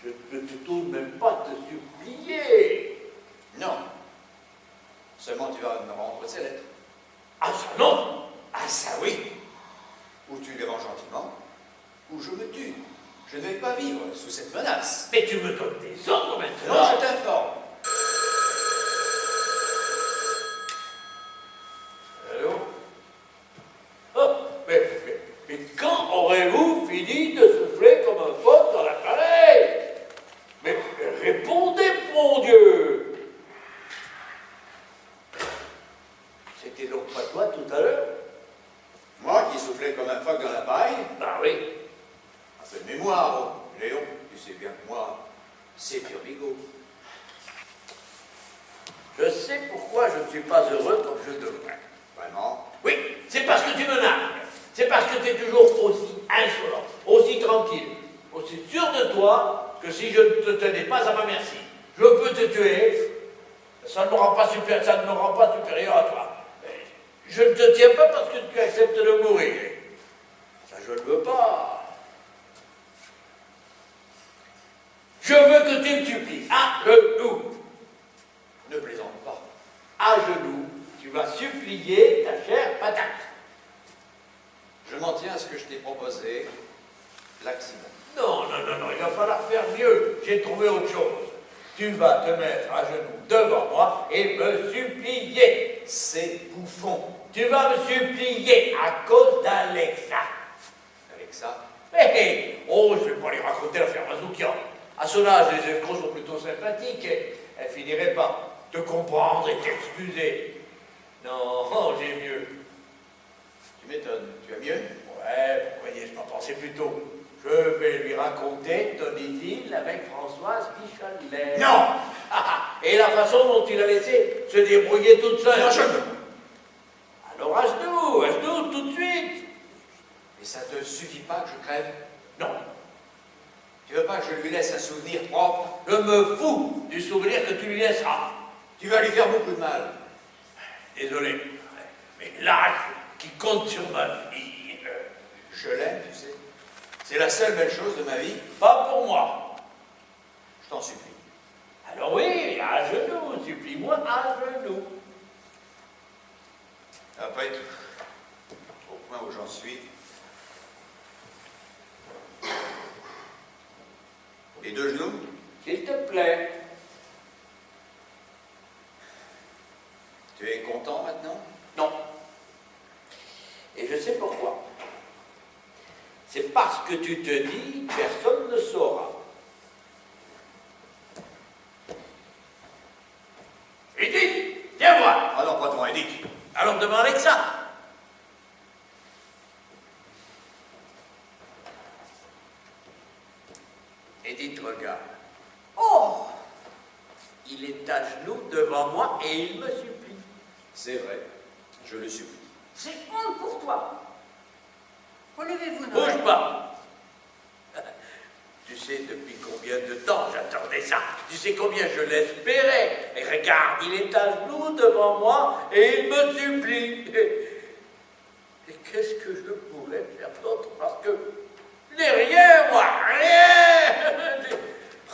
je ne peux tout de même pas te supplier. Non. Seulement tu vas me rendre ces lettres. Ah ça non. Ah ça oui. Ou tu les rends gentiment, ou je me tue. Je ne vais pas vivre sous cette menace. Mais tu me donnes des ordres Non, maintenant. je t'informe. Allô? Oh, mais quand aurez-vous fini de souffler comme un phoque dans l'appareil? Mais répondez, mon Dieu! C'était donc pas toi tout à l'heure? Moi qui soufflais comme un phoque dans l'appareil. Bah oui. Un peu de mémoire, oh, Léon. Tu sais bien que moi, c'est pur bigot. Je sais pourquoi je ne suis pas heureux comme je devrais. Vraiment? Oui, c'est parce que tu me nargues. C'est parce que tu es toujours aussi insolent, aussi tranquille, aussi sûr de toi que si je ne te tenais pas à ma merci, je peux te tuer. Ça ne me rend pas supérieur à toi. Je ne te tiens pas parce que tu acceptes de mourir. Ça, je ne veux pas. Je veux que tu me supplies, à genoux. Ne plaisante pas. À genoux, tu vas supplier ta chère patate. Je m'en tiens à ce que je t'ai proposé, l'accident. Non, il va falloir faire mieux. J'ai trouvé autre chose. Tu vas te mettre à genoux devant moi et me supplier. C'est bouffon. Tu vas me supplier à cause d'Alexa. Alexa? Oh, je ne vais pas lui raconter l'affaire Mazoukian. À son âge, les escrocs sont plutôt sympathiques et elle finirait par te comprendre et t'excuser. Non, j'ai mieux. Tu m'étonnes. Tu as mieux? Ouais, pourquoi y ai-je pas pensé plus tôt? Je vais lui raconter ton idylle avec Françoise Picholet. Non! Et la façon dont il a laissé se débrouiller toute seule. Non, je ne... Alors à genoux, tout de suite. Et ça te suffit pas que je crève? Non, Tu veux pas que je lui laisse un souvenir propre? je me fous du souvenir que tu lui laisseras. Tu vas lui faire beaucoup de mal. Désolé, mais l'âge qui compte sur ma vie. Je l'aime, tu sais. C'est la seule belle chose de ma vie. Pas pour moi. Je t'en supplie. Alors oui, à genoux, supplie-moi à genoux. Après tout, au point où j'en suis, les deux genoux, S'il te plaît. tu es content maintenant? Non. Et je sais pourquoi. C'est parce que tu te dis, personne ne saura. Edith, viens voir. Ah non, pas devant Edith. Alors devant Alexa. Edith, regarde. Oh, Il est à genoux devant moi et il me supplie. C'est vrai, je le supplie. j'ai honte pour toi. Relevez-vous, Noël. Bouge pas. Tu sais depuis combien de temps j'attendais ça. Tu sais combien je l'espérais. Et regarde, il est à genoux devant moi et il me supplie. Et qu'est-ce que je pourrais faire d'autre? Parce que je n'ai rien, moi, rien.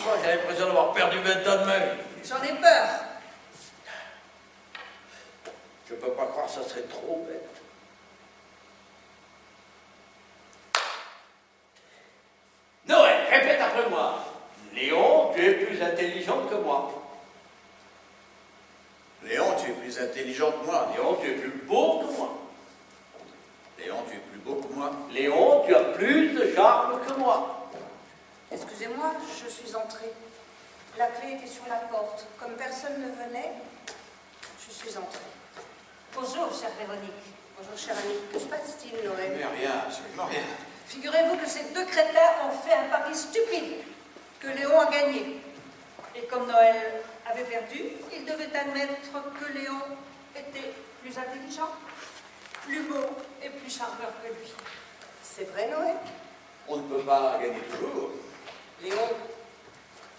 Moi, j'ai l'impression d'avoir perdu 20 ans de ma vie. J'en ai peur. Je ne peux pas croire que ça serait trop bête. Noël, répète après moi. Léon, tu es plus intelligent que moi. Léon, tu es plus intelligent que moi. Léon, tu es plus beau que moi. Léon, tu es plus beau que moi. Léon, tu as plus de charme que moi. Excusez-moi, je suis entrée. La clé était sur la porte. Comme personne ne venait, je suis entrée. Bonjour, chère Véronique. Bonjour, chère amie. Que se passe-t-il, Noël? Mais rien, absolument rien. Figurez-vous que ces deux crétins ont fait un pari stupide que Léon a gagné. Et comme Noël avait perdu, il devait admettre que Léon était plus intelligent, plus beau et plus charmeur que lui. C'est vrai, Noël? On ne peut pas gagner toujours.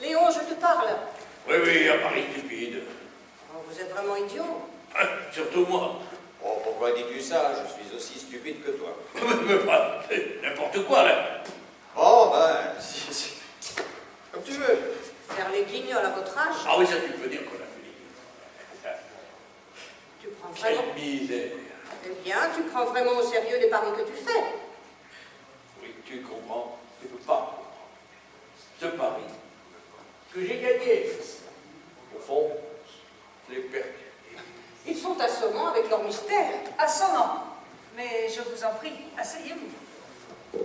Léon, je te parle. Oui, un pari stupide. Oh, vous êtes vraiment idiot. Surtout moi. Oh, pourquoi dis-tu ça? Je suis aussi stupide que toi. Mais pas, c'est n'importe quoi, là. Oh, ben, comme tu veux. Faire les guignols à votre âge. Ah oui, ça tu peux dire qu'on a fait les Tu prends vraiment... Quelle misère. Eh bien, tu prends vraiment au sérieux les paris que tu fais. Oui, tu comprends. Tu ne peux pas comprendre. Ce pari que j'ai gagné, au fond, je l'ai perdu. Ils sont assommants avec leur mystère. Assommant. Mais je vous en prie, asseyez-vous.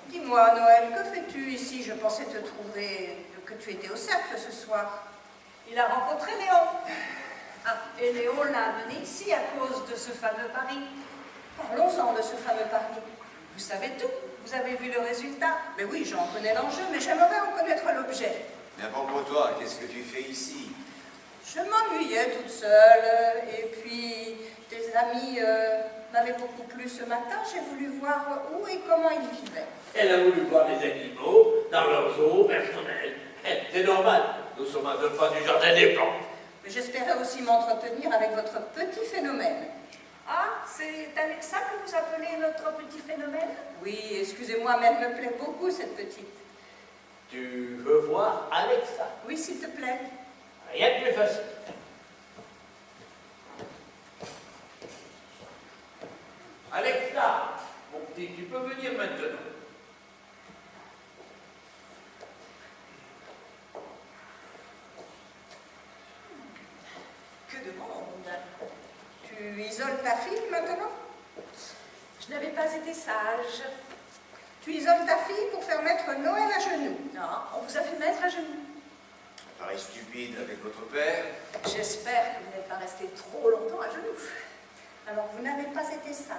Dis-moi, Noël, que fais-tu ici? Je pensais te trouver... que tu étais au cercle ce soir. Il a rencontré Léon. Ah, et Léon l'a amené ici à cause de ce fameux pari. Parlons-en de ce fameux pari. Vous savez tout. Vous avez vu le résultat. Mais oui, j'en connais l'enjeu, mais j'aimerais en connaître l'objet. Mais pour toi, qu'est-ce que tu fais ici? Je m'ennuyais toute seule, et puis tes amis m'avaient beaucoup plu ce matin. J'ai voulu voir où et comment ils vivaient. Elle a voulu voir les animaux dans leurs eaux personnelles. C'est normal, nous sommes à 2 pas du jardin des plantes. Mais j'espérais aussi m'entretenir avec votre petit phénomène. Ah, c'est avec ça que vous appelez notre petit phénomène? Oui, excusez-moi, mais elle me plaît beaucoup, cette petite. Tu veux voir Alexa? Oui, s'il te plaît. Rien de plus facile. Alexa, mon petit, tu peux venir maintenant. Que de monde. Tu isoles ta fille maintenant? Je n'avais pas été sage. Tu isoles ta fille pour faire mettre Noël à genoux? Non, on vous a fait mettre à genoux. Ça paraît stupide avec votre père. J'espère que vous n'êtes pas resté trop longtemps à genoux. Alors vous n'avez pas été sage.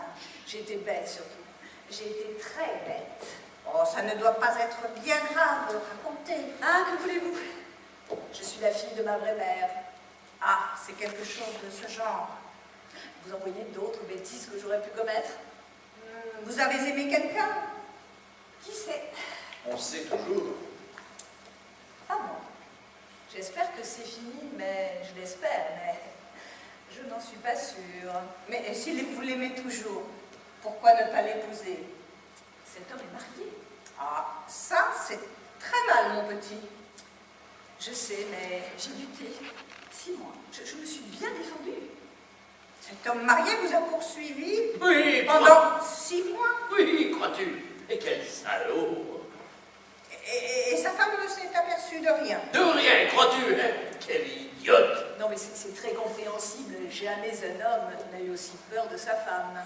J'ai été bête surtout. J'ai été très bête. Oh, ça ne doit pas être bien grave de raconter. Ah, que voulez-vous? Je suis la fille de ma vraie mère. Ah, c'est quelque chose de ce genre. Vous en voyez d'autres bêtises que j'aurais pu commettre? Vous avez aimé quelqu'un? Qui sait? On sait toujours. Ah bon? J'espère que c'est fini, mais je l'espère, mais je n'en suis pas sûre. Mais si vous l'aimez toujours, pourquoi ne pas l'épouser? Cet homme est marié. Ah, ça, c'est très mal, mon petit. Je sais, mais j'ai lutté. 6 mois. Je me suis bien défendue. Cet homme marié vous a poursuivi Oui, pendant 6 mois? Oui, crois-tu? Et quel salaud! Et sa femme ne s'est aperçue de rien? De rien, crois-tu? Hein? Quelle idiote! Non, mais c'est très compréhensible. Jamais un homme n'a eu aussi peur de sa femme.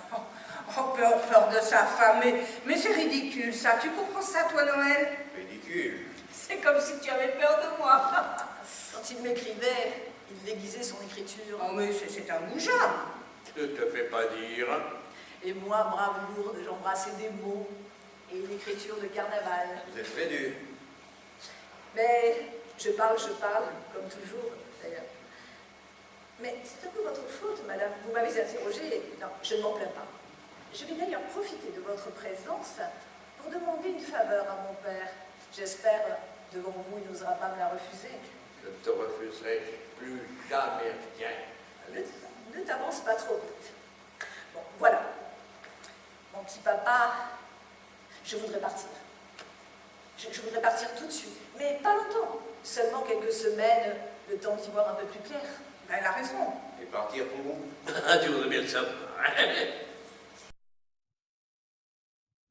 Oh, peur de sa femme, mais c'est ridicule ça. Tu comprends ça, toi, Noël? Ridicule. C'est comme si tu avais peur de moi. Quand il m'écrivait, il déguisait son écriture. Oh, mais c'est un goujat. Ne te fais pas dire. Et moi, brave lourde, j'embrassais des mots et une écriture de carnaval. Vous êtes très dur. Mais je parle, comme toujours, d'ailleurs. Mais c'est un peu votre faute, madame. Vous m'avez interrogée. Non, je ne m'en plains pas. Je vais d'ailleurs profiter de votre présence pour demander une faveur à mon père. J'espère, devant vous, il n'osera pas me la refuser. Je ne te refuserai plus jamais rien. Ne t'avance pas trop vite. Bon, voilà. Mon petit papa, je voudrais partir. Je voudrais partir tout de suite, mais pas longtemps. Seulement quelques semaines, le temps d'y voir un peu plus clair. Ben, elle a raison. Et partir pour vous? Tu voudrais bien le savoir.